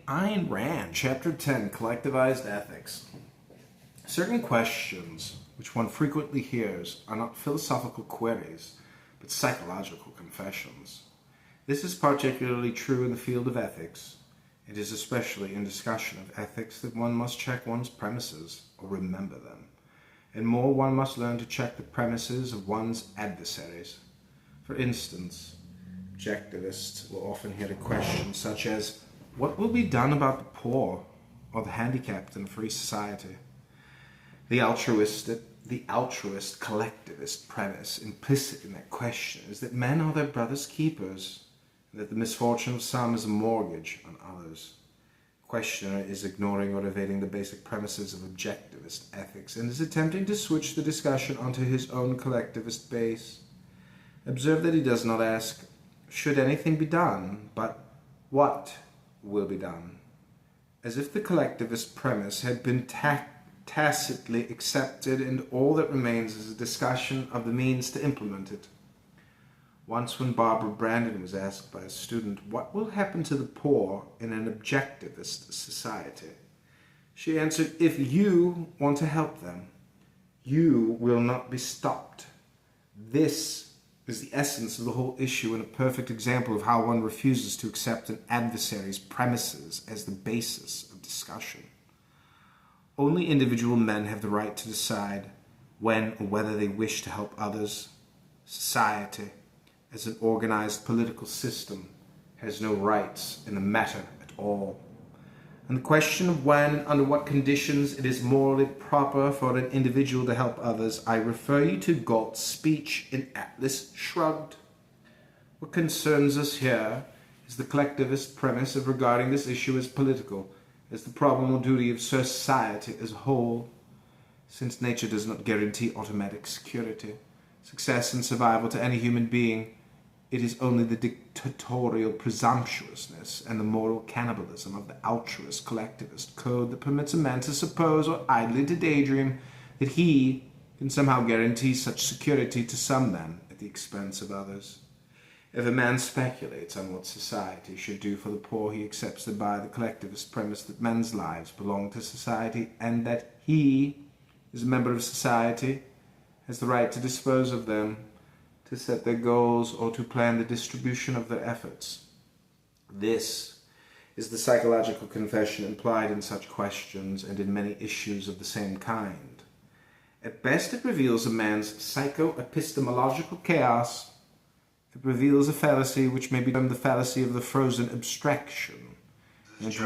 Ayn Rand, Chapter 10, Collectivized Ethics. Certain questions which one frequently hears are not philosophical queries, but psychological confessions. This is particularly true in the field of ethics. It is especially in discussion of ethics that one must check one's premises or remember them, and more one must learn to check the premises of one's adversaries. For instance, objectivists will often hear a question such as, what will be done about the poor or the handicapped in a free society? The altruist collectivist premise implicit in that question is that men are their brother's keepers, and that the misfortune of some is a mortgage on others. The questioner is ignoring or evading the basic premises of objectivist ethics and is attempting to switch the discussion onto his own collectivist base. Observe that he does not ask, should anything be done, but what will be done, as if the collectivist premise had been tacitly accepted and all that remains is a discussion of the means to implement it. Once when Barbara Brandon was asked by a student, what will happen to the poor in an objectivist society, she answered, if you want to help them, you will not be stopped. This is the essence of the whole issue and a perfect example of how one refuses to accept an adversary's premises as the basis of discussion. Only individual men have the right to decide when or whether they wish to help others. Society, as an organized political system, has no rights in the matter at all. And the question of when, under what conditions it is morally proper for an individual to help others, I refer you to Galt's speech in Atlas Shrugged. What concerns us here is the collectivist premise of regarding this issue as political, as the problem or duty of society as a whole. Since nature does not guarantee automatic security, success and survival to any human being, it is only the dictatorial presumptuousness and the moral cannibalism of the altruist collectivist code that permits a man to suppose or idly to daydream that he can somehow guarantee such security to some men at the expense of others. If a man speculates on what society should do for the poor, he accepts that by the collectivist premise that men's lives belong to society and that he, as a member of society, has the right to dispose of them, to set their goals, or to plan the distribution of their efforts. This is the psychological confession implied in such questions and in many issues of the same kind. At best, it reveals a man's psycho-epistemological chaos. It reveals a fallacy which may be termed the fallacy of the frozen abstraction, and which